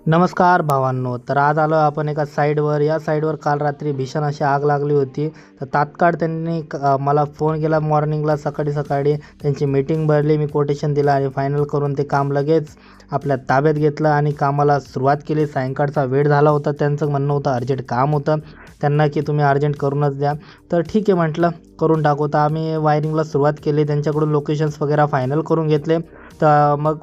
नमस्कार भावांनो. तर आज आलो आपण एका साईडवर. या साईडवर काल रात्री भीषण अशी आग लागली होती. तर तात्काळ त्यांनी मला फोन केला मॉर्निंगला सकाळी त्यांची मीटिंग भरली. मी कोटेशन दिलं आणि फायनल करून ते काम लगेच आपल्या ताब्यात घेतलं आणि कामाला सुरुवात केली. सायंकाळचा वेळ झाला होता. त्यांचं म्हणणं होतं अर्जंट काम होतं त्यांना की तुम्ही अर्जंट करूनच द्या. तर ठीक आहे म्हटलं करून टाकू. तर आम्ही वायरिंगला सुरुवात केली. त्यांच्याकडून लोकेशन्स वगैरे फायनल करून घेतले. तर मग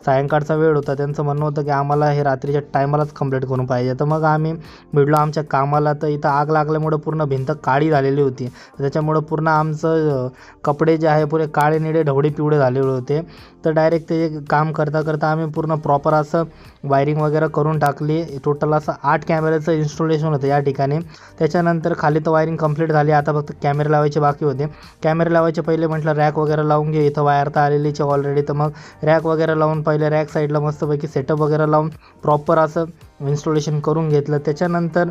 सायंकाळचा वेळ होता. त्यांचं म्हणणं होतं की आम्हाला हे रात्रीच्या टायमालाच कंप्लीट करून पाहिजे. तर मग आम्ही भिडलो आमच्या कामाला. तर इथं आग लागल्यामुळं पूर्ण भिंत काळी झालेली होती. त्याच्यामुळं पूर्ण आमचं कपडे जे आहे पुरे काळे निळे ढवळे पिवळे झालेले होते. तर डायरेक्ट ते काम करता करता आम्ही पूर्ण प्रॉपर असं वायरिंग वगैरे करून टाकली. टोटल असं 8 कॅमेऱ्याचं इन्स्टॉलेशन होतं या ठिकाणी. त्याच्यानंतर खाली तर वायरिंग कंप्लीट झाली. आता फक्त कॅमेरे लावायचे बाकी होते. कॅमेरे लावायचे पहिले म्हटलं रॅक वगैरे लावून घे. इथं वायर तर आलेलीच ऑलरेडी. तर मग रॅक वगैरे लावून पहिले रॅक साईडला मस्तपैकी सेटअप वगैरे लावून प्रॉपर असं इन्स्टॉलेशन करून घेतलं. त्याच्यानंतर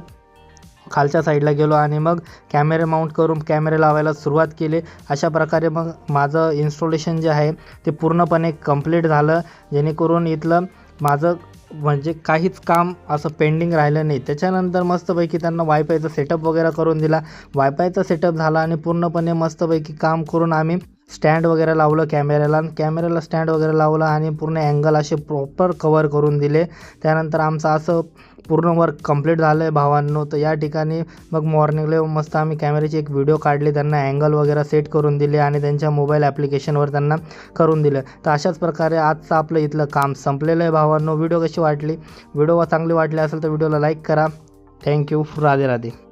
खालच्या साईडला गेलो आणि मग कॅमेरे माउंट करून कॅमेरे लावायला सुरुवात केली. अशा प्रकारे मग माझं इन्स्टॉलेशन जे आहे ते पूर्णपणे कंप्लीट झालं. जेणेकरून इथलं माझं म्हणजे काहीच काम असं पेंडिंग राहिलं नाही. त्याच्यानंतर मस्तपैकी त्यांना वायफायचा सेटअप वगैरे करून दिला. वायफायचा सेटअप झाला आणि पूर्णपणे मस्तपैकी काम करून आम्ही स्टँड वगैरे लावलं कॅमेऱ्याला स्टँड वगैरे लावलं आणि पूर्ण अँगल असे प्रॉपर कवर करून दिले. त्यानंतर आमचं असं पूर्ण वर्क कंप्लीट झालं आहे भावांनो. तर या ठिकाणी मग मॉर्निंगला मस्त आम्ही कॅमेऱ्याची एक व्हिडिओ काढली. त्यांना अँगल वगैरे सेट करून दिले आणि त्यांच्या मोबाईल ॲप्लिकेशनवर त्यांना करून दिलं. तर अशाच प्रकारे आजचं आपलं इथलं काम संपलेलं आहे भावांनो. व्हिडिओ कशी वाटली? व्हिडिओ चांगली वाटली असेल तर व्हिडिओला लाईक करा. थँक्यू. राधे राधे.